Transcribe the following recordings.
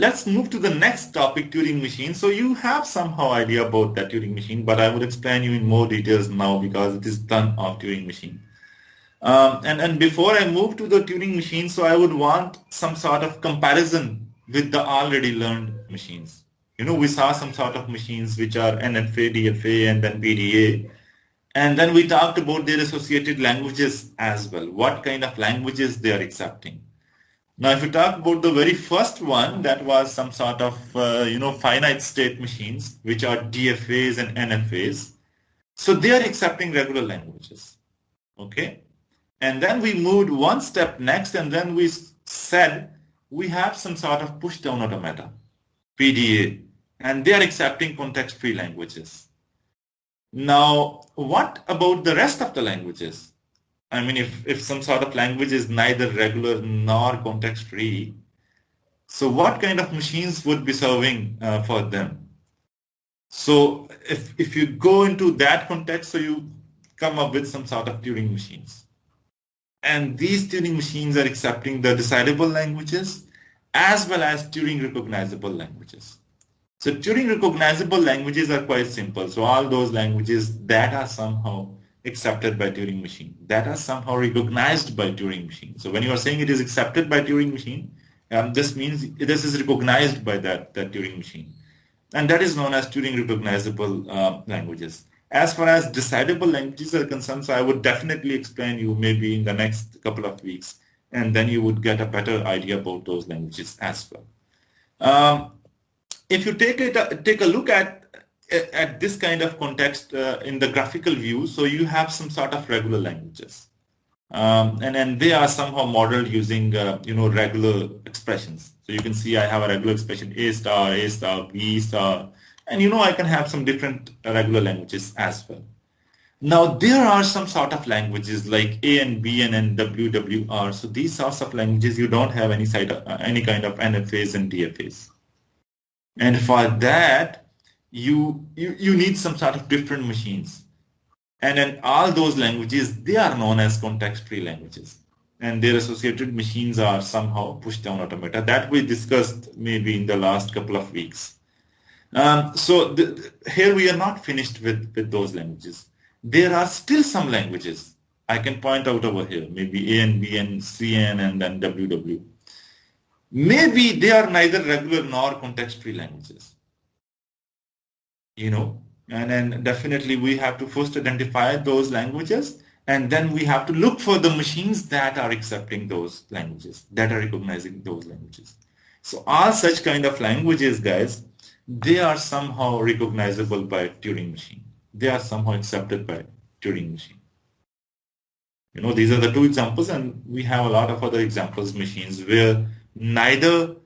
let's move to the next topic, Turing machine. So you have somehow idea about that Turing machine, but I would explain you in more details now because it is done of Turing machine. And before I move to the Turing machine, so I would want some sort of comparison with the already learned machines. You know, we saw some sort of machines which are NFA, DFA, and then PDA. And then we talked about their associated languages as well. What kind of languages they are accepting. Now, if you talk about the very first one, that was some sort of, finite state machines, which are DFAs and NFAs. So they are accepting regular languages. Okay. And then we moved one step next, and then we said we have some sort of push-down automata, PDA, and they are accepting context-free languages. Now, what about the rest of the languages? I mean, if some sort of language is neither regular nor context-free, so what kind of machines would be serving for them? So if you go into that context, so you come up with some sort of Turing machines. And these Turing machines are accepting the decidable languages as well as Turing recognizable languages. So Turing recognizable languages are quite simple. So all those languages that are somehow accepted by Turing machine, that are somehow recognized by Turing machine. So when you are saying it is accepted by Turing machine, this means this is recognized by that Turing machine. And that is known as Turing recognizable languages. As far as decidable languages are concerned, so I would definitely explain you maybe in the next couple of weeks, and then you would get a better idea about those languages as well. If you take a look at this kind of context in the graphical view, so you have some sort of regular languages, and they are somehow modeled using regular expressions. So you can see I have a regular expression A star, B star, and I can have some different regular languages as well. Now there are some sort of languages like A and B and WWR. So these sorts of languages you don't have any kind of NFAs and DFAs. And for that, you need some sort of different machines. And in all those languages, they are known as context-free languages. And their associated machines are somehow push-down automata that we discussed maybe in the last couple of weeks. Here we are not finished with those languages. There are still some languages I can point out over here, maybe A and B and CN and then WW. Maybe they are neither regular nor context-free languages. And then definitely we have to first identify those languages, and then we have to look for the machines that are accepting those languages, that are recognizing those languages. So all such kind of languages, guys, they are somehow recognizable by Turing machine. They are somehow accepted by Turing machine. These are the two examples, and we have a lot of other examples machines where neither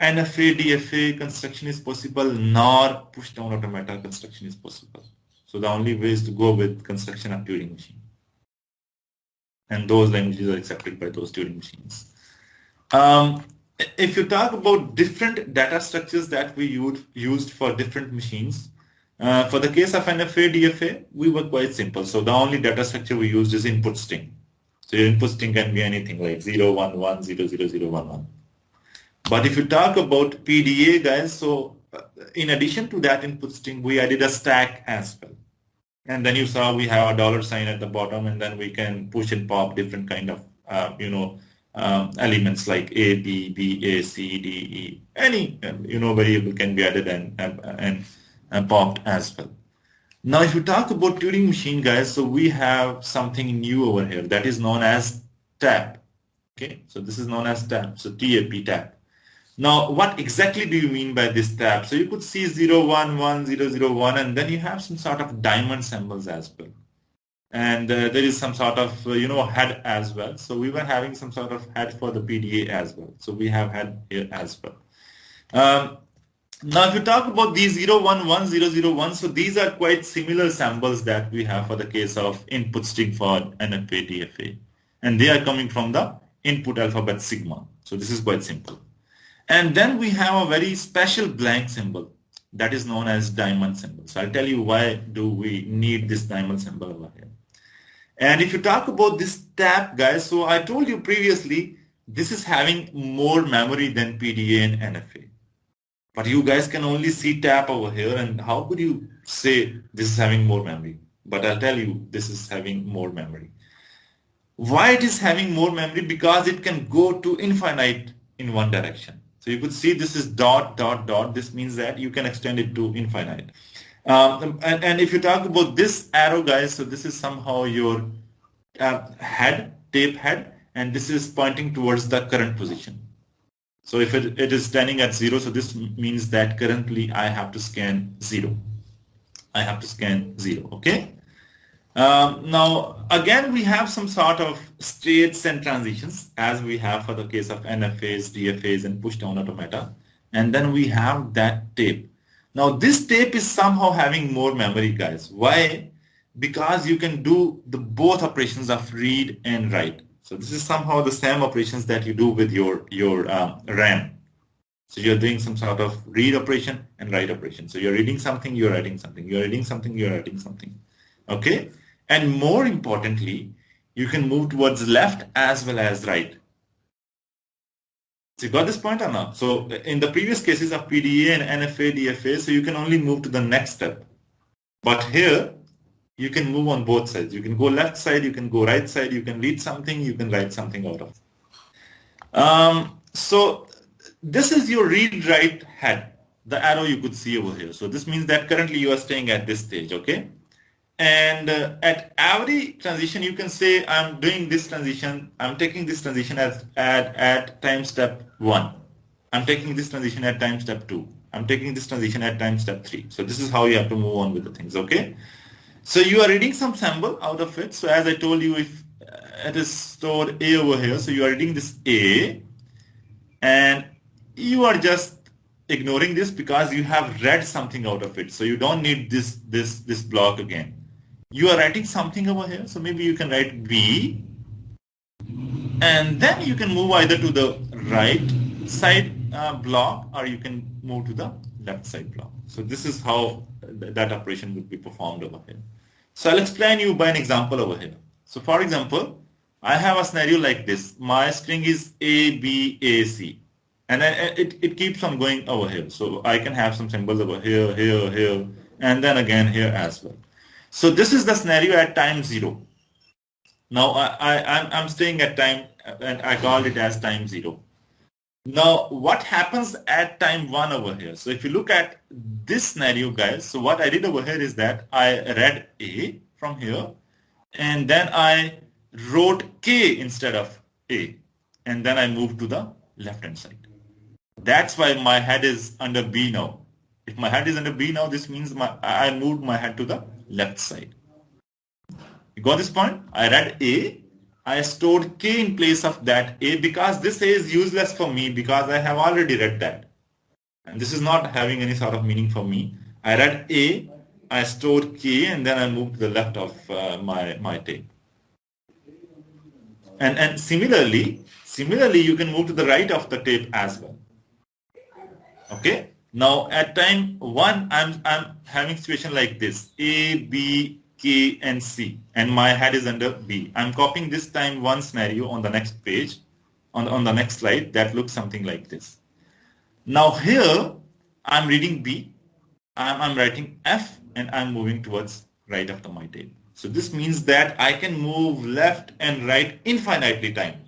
NFA, DFA construction is possible nor push-down automata construction is possible. So the only way is to go with construction of Turing machine. And those languages are accepted by those Turing machines. If you talk about different data structures that we used for different machines, for the case of NFA, DFA, we were quite simple. So the only data structure we used is input string. So your input string can be anything like 011, 00011. But if you talk about PDA, guys, so in addition to that input string, we added a stack as well. And then you saw we have a $sign at the bottom, and then we can push and pop different kind of, elements like A, B, B, A, C, D, E. Any, variable can be added and popped as well. Now, if you talk about Turing machine, guys, so we have something new over here that is known as TAP. Okay, so this is known as TAP, so TAP, TAP. Now, what exactly do you mean by this TAP? So you could see 011, 001, and then you have some sort of diamond symbols as well. And there is some sort of, head as well. So we were having some sort of head for the PDA as well. So we have head here as well. Now, if you talk about these 011, 001, so these are quite similar symbols that we have for the case of input string for NFA, DFA. And they are coming from the input alphabet sigma. So this is quite simple. And then we have a very special blank symbol that is known as diamond symbol. So I'll tell you why do we need this diamond symbol over here. And if you talk about this TAP, guys, so I told you previously, this is having more memory than PDA and NFA. But you guys can only see tap over here, and how could you say this is having more memory? But I'll tell you, this is having more memory. Why it is having more memory? Because it can go to infinite in one direction. So you could see this is dot, dot, dot. This means that you can extend it to infinite. And if you talk about this arrow, guys, so this is somehow your head, tape head, and this is pointing towards the current position. So if it is standing at 0, so this means that currently I have to scan 0. I have to scan 0, okay? Now, again, we have some sort of states and transitions as we have for the case of NFAs, DFAs, and push-down automata. And then we have that tape. Now, this tape is somehow having more memory, guys. Why? Because you can do the both operations of read and write. So this is somehow the same operations that you do with your RAM. So you're doing some sort of read operation and write operation. So you're reading something, you're writing something. You're reading something, you're writing something. Okay? And more importantly, you can move towards left as well as right. So you got this point or not? So in the previous cases of PDA and NFA, DFA, so you can only move to the next step. But here, you can move on both sides. You can go left side, you can go right side, you can read something, you can write something out of. So this is your read-write head, the arrow you could see over here. So this means that currently you are staying at this stage, okay? And at every transition, you can say, I'm doing this transition, I'm taking this transition at time step 1. I'm taking this transition at time step 2. I'm taking this transition at time step 3. So this is how you have to move on with the things, okay? So you are reading some symbol out of it. So as I told you, if it is stored A over here, so you are reading this A, and you are just ignoring this because you have read something out of it. So you don't need this block again. You are writing something over here. So maybe you can write B, and then you can move either to the right side block, or you can move to the left side block. So this is how that operation would be performed over here. So I'll explain you by an example over here. So for example, I have a scenario like this. My string is A, B, A, C. And it keeps on going over here. So I can have some symbols over here, here, here, and then again here as well. So this is the scenario at time 0. Now I'm staying at time, and I call it as time 0. Now, what happens at time 1 over here? So if you look at this scenario, guys, so what I did over here is that I read A from here, and then I wrote K instead of A, and then I moved to the left-hand side. That's why my head is under B now. If my head is under B now, this means I moved my head to the left side. You got this point? I read A. I stored K in place of that A because this A is useless for me because I have already read that. And this is not having any sort of meaning for me. I read A, I stored K, and then I moved to the left of my tape. And similarly, you can move to the right of the tape as well. Okay. Now at time 1, I'm having situation like this: A, B, K, and C, and my head is under B. I'm copying this time 1 scenario on the next page, on the next slide. That looks something like this. Now here, I'm reading B, I'm writing F, and I'm moving towards right after my tape. So this means that I can move left and right infinitely time,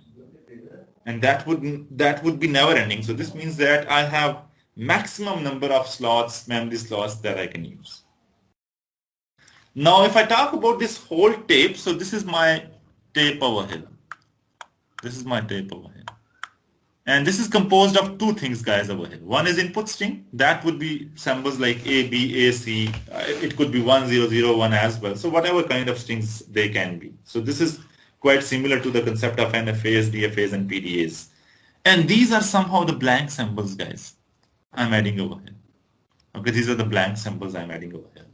and that would be never ending. So this means that I have maximum number of slots, memory slots that I can use. Now, if I talk about this whole tape, so this is my tape over here. This is my tape over here. And this is composed of 2 things, guys, over here. One is input string. That would be symbols like A, B, A, C. It could be 1, 0, 0, 1 as well. So whatever kind of strings they can be. So this is quite similar to the concept of NFAs, DFAs, and PDAs. And these are somehow the blank symbols, guys, I'm adding over here. Okay, these are the blank symbols I'm adding over here.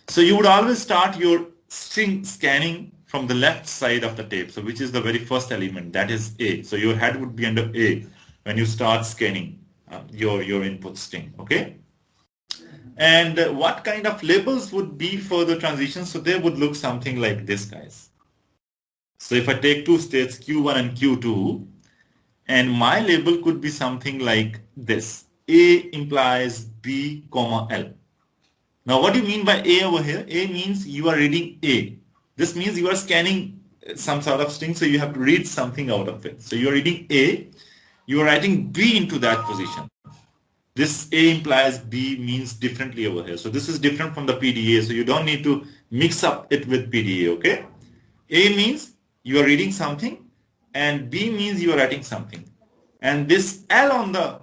So you would always start your string scanning from the left side of the tape, so which is the very first element, that is A. So your head would be under A when you start scanning your input string, okay? And what kind of labels would be for the transitions? So they would look something like this, guys. So if I take 2 states, Q1 and Q2, and my label could be something like this. A implies B, comma L. Now, what do you mean by A over here? A means you are reading A. This means you are scanning some sort of string, so you have to read something out of it. So you are reading A, you are writing B into that position. This A implies B means differently over here. So this is different from the PDA, so you don't need to mix up it with PDA, okay? A means you are reading something, and B means you are writing something. And this L on the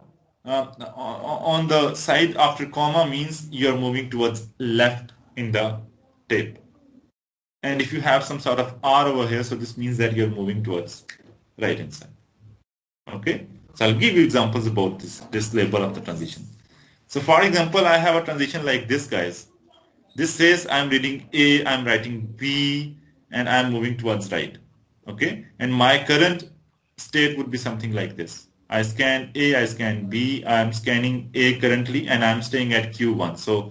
side after comma means you are moving towards left in the tape. And if you have some sort of R over here, so this means that you're moving towards right hand side. Okay, so I'll give you examples about this label of the transition. So for example, I have a transition like this, guys. This says I'm reading A, I'm writing B, and I'm moving towards right. Okay, and my current state would be something like this. I scan A, I scan B, I'm scanning A currently, and I'm staying at Q1. So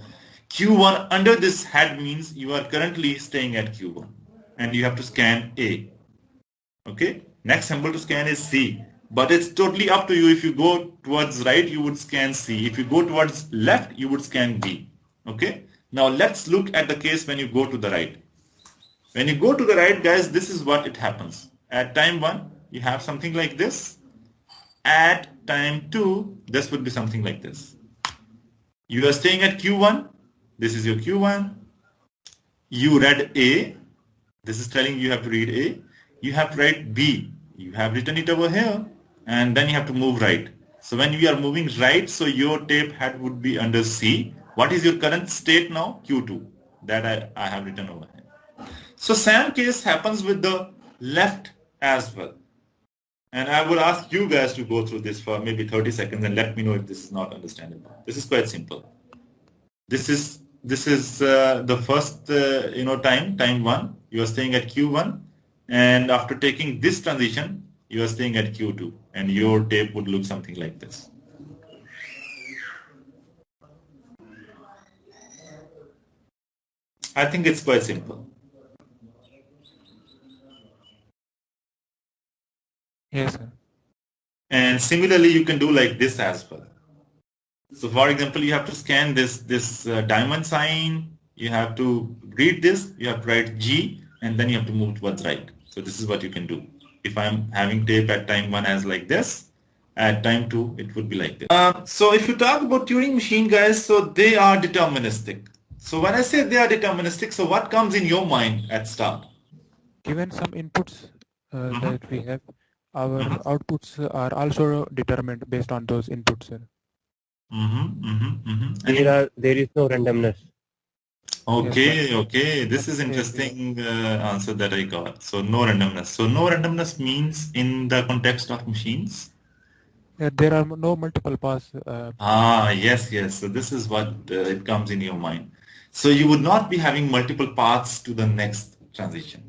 Q1 under this head means you are currently staying at Q1, and you have to scan A. Okay, next symbol to scan is C, but it's totally up to you. If you go towards right, you would scan C. If you go towards left, you would scan B. Okay, now let's look at the case when you go to the right. When you go to the right, guys, this is what it happens. At time 1, you have something like this. At time 2, this would be something like this. You are staying at Q1. This is your Q1. You read A. This is telling you have to read A. You have to write B. You have written it over here. And then you have to move right. So when we are moving right, so your tape head would be under C. What is your current state now? Q2. That I have written over here. So same case happens with the left as well. And I will ask you guys to go through this for maybe 30 seconds and let me know if this is not understandable. This is quite simple. This is the first time 1. You are staying at Q1, and after taking this transition, you are staying at Q2, and your tape would look something like this. I think it's quite simple. Yes, sir. And similarly, you can do like this as well. So for example, you have to scan this diamond sign. You have to read this. You have to write G, and then you have to move towards right. So this is what you can do. If I'm having tape at time 1 as like this, at time 2, it would be like this. So if you talk about Turing machine, guys, so they are deterministic. So when I say they are deterministic, so what comes in your mind at start? Given some inputs that we have, our outputs are also determined based on those inputs, sir. There is no randomness. Okay, Yes, okay. This is interesting answer that I got. So no randomness. So no randomness means in the context of machines? There are no multiple paths. Yes, yes. So this is what it comes in your mind. So you would not be having multiple paths to the next transition.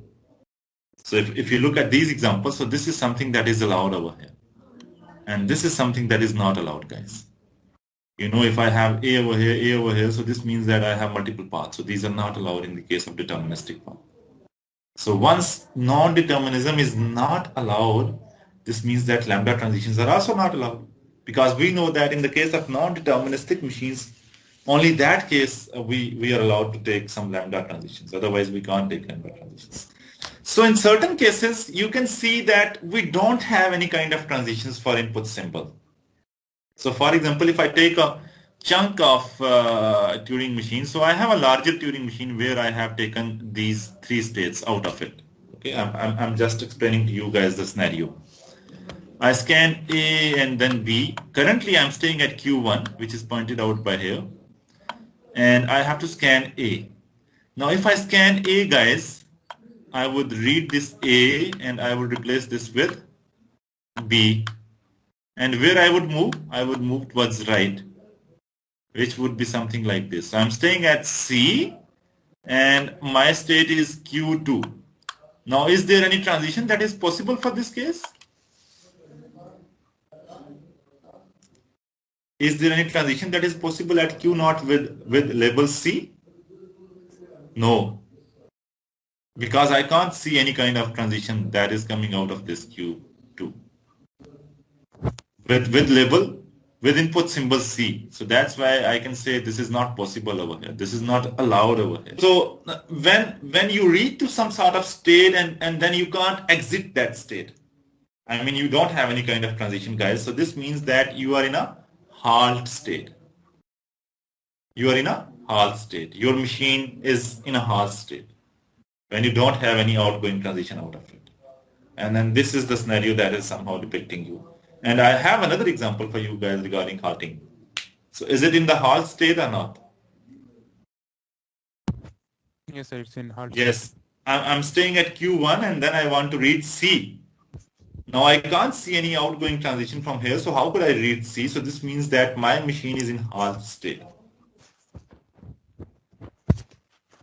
So if you look at these examples, so this is something that is allowed over here. And this is something that is not allowed, guys. You know, if I have A over here, so this means that I have multiple paths. So these are not allowed in the case of deterministic path. So once non-determinism is not allowed, this means that lambda transitions are also not allowed. Because we know that in the case of non-deterministic machines, only that case we are allowed to take some lambda transitions. Otherwise, we can't take lambda transitions. So in certain cases, you can see that we don't have any kind of transitions for input symbol. So for example, if I take a chunk of Turing machine, so I have a larger Turing machine where I have taken these 3 states out of it. Okay, I'm just explaining to you guys the scenario. I scan A and then B. Currently, I'm staying at Q1, which is pointed out by here. And I have to scan A. Now, if I scan A, guys, I would read this A and I would replace this with B. And where I would move towards right, which would be something like this. So I'm staying at C and my state is Q2. Now, is there any transition that is possible for this case? Is there any transition that is possible at Q0 with label C? No, because I can't see any kind of transition that is coming out of this Q2. With label with input symbol C. So that's why I can say this is not possible over here. This is not allowed over here. So when you reach to some sort of state and then you can't exit that state, I mean, you don't have any kind of transition, guys. So this means that you are in a halt state. You are in a halt state. Your machine is in a halt state when you don't have any outgoing transition out of it. And then this is the scenario that is somehow depicting you. And I have another example for you guys regarding halting. So is it in the halt state or not? Yes, sir, it's in halt. Yes. I'm staying at Q1 and then I want to read C. Now I can't see any outgoing transition from here. So how could I read C? So this means that my machine is in halt state.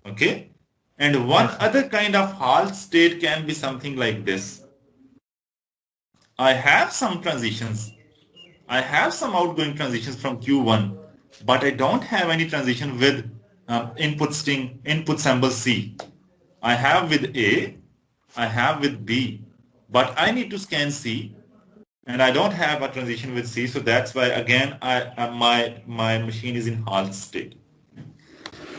Okay. And one other kind of halt state can be something like this. I have some transitions. I have some outgoing transitions from Q1, but I don't have any transition with input symbol C. I have with A, I have with B, but I need to scan C, and I don't have a transition with C, so that's why again my machine is in halt state.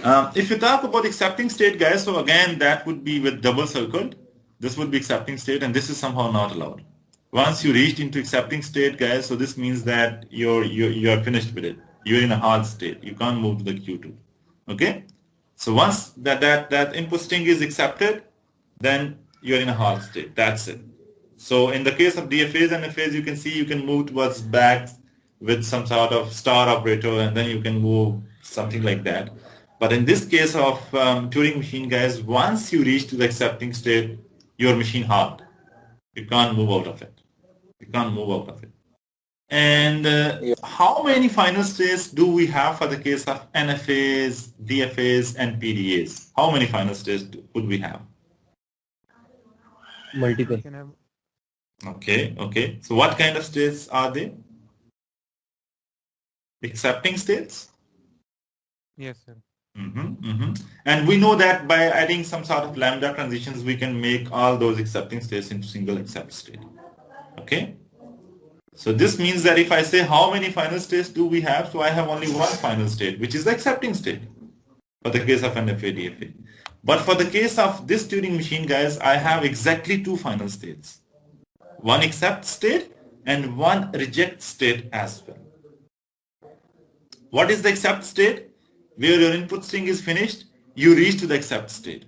If you talk about accepting state, guys, so again that would be with double circled. This would be accepting state, and this is somehow not allowed. Once you reached into accepting state, guys, so this means that you're finished with it. You're in a halt state. You can't move to the Q2. Okay? So once that input string is accepted, then you're in a halt state. That's it. So in the case of DFAs and FAs, you can see you can move towards back with some sort of star operator, and then you can move something like that. But in this case of Turing machine, guys, once you reach to the accepting state, your machine halt. You can't move out of it. You can't move out of it. And how many final states do we have for the case of NFAs, DFAs, and PDAs? How many final states would we have? Multiple. Okay. So what kind of states are they? Accepting states? Yes, sir. And we know that by adding some sort of lambda transitions, we can make all those accepting states into single accept state. Okay. So this means that if I say how many final states do we have, so I have only one final state, which is the accepting state for the case of NFA, DFA. But for the case of this Turing machine, guys, I have exactly two final states. One accept state and one reject state as well. What is the accept state? Where your input string is finished, you reach to the accept state.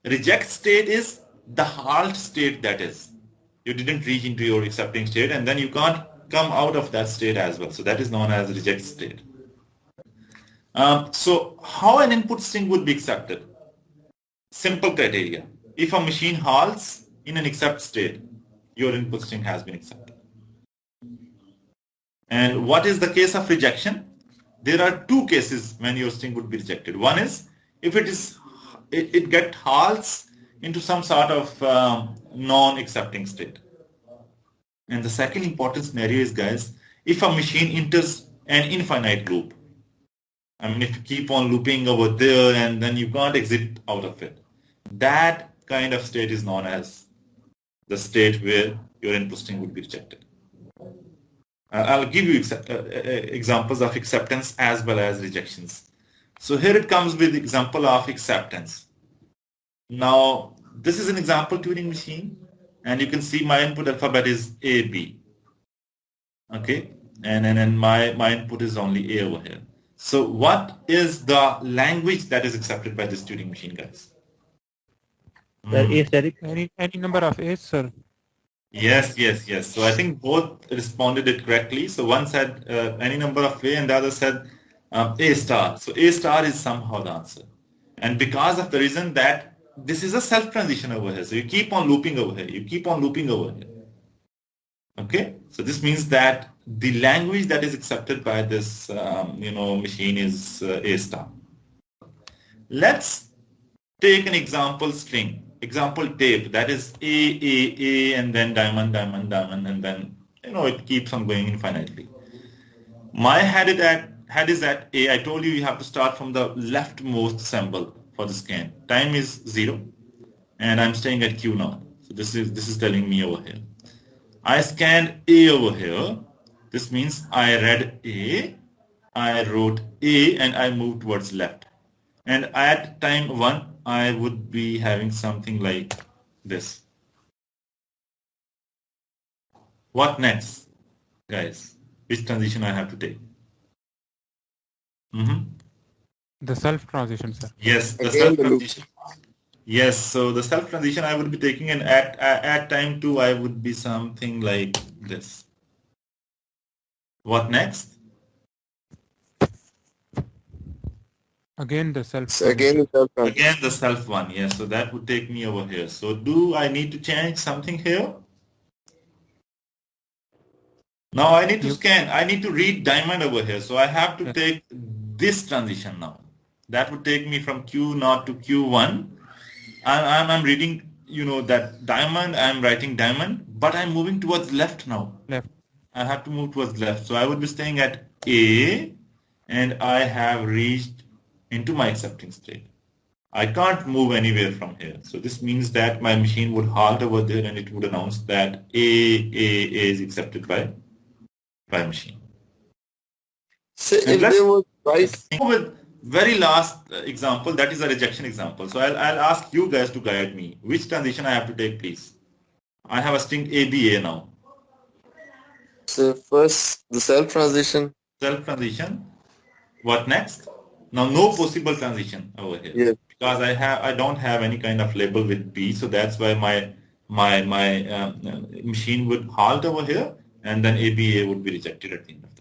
Reject state is the halt state, that is. You didn't reach into your accepting state and then you can't come out of that state as well. So that is known as reject state. So how an input string would be accepted? Simple criteria. If a machine halts in an accept state, your input string has been accepted. And what is the case of rejection? There are two cases when your string would be rejected. One is if it gets halts into some sort of non-accepting state. And the second important scenario is, guys, if a machine enters an infinite loop. I mean, if you keep on looping over there and then you can't exit out of it. That kind of state is known as the state where your input string would be rejected. I'll give you examples of acceptance as well as rejections. So here it comes with example of acceptance. Now, this is an example Turing machine, and you can see my input alphabet is A, B. Okay, and my input is only A over here. So what is the language that is accepted by this Turing machine, guys? A static. Any number of A's, sir. Yes. So I think both responded it correctly. So one said any number of A and the other said A star. So A star is somehow the answer. And because of the reason that this is a self transition over here. So you keep on looping over here. You keep on looping over here. Okay. So this means that the language that is accepted by this machine is A star. Let's take an example string. Example tape, that is A, and then diamond, and then it keeps on going infinitely. My head is at A. I told you have to start from the leftmost symbol for the scan. Time is 0, and I'm staying at Q0. So this is telling me over here. I scanned A over here. This means I read A, I wrote A, and I moved towards left. And at time 1, I would be having something like this. What next, guys? Which transition I have to take? The self transition, sir. Yes, the self transition. Yes, so the self transition I would be taking, and at time 2 I would be something like this. What next? Again the self. Again the self. Again the self one. Yes, so that would take me over here. So do I need to change something here? Now I need to scan. I need to read diamond over here. So I have to take this transition now. That would take me from Q0 to Q1. I'm reading, that diamond. I'm writing diamond, but I'm moving towards left now. Left. I have to move towards left. So I would be staying at A, and I have reached into my accepting state. I can't move anywhere from here. So this means that my machine would halt over there, and it would announce that A is accepted by machine. So if there was twice. With very last example, that is a rejection example. So I'll ask you guys to guide me. Which transition I have to take, please? I have a string ABA now. So first the self transition. Self transition. What next? Now no possible transition over here. Yes. Because I don't have any kind of label with B, so that's why my machine would halt over here, and then ABA would be rejected at the end of it.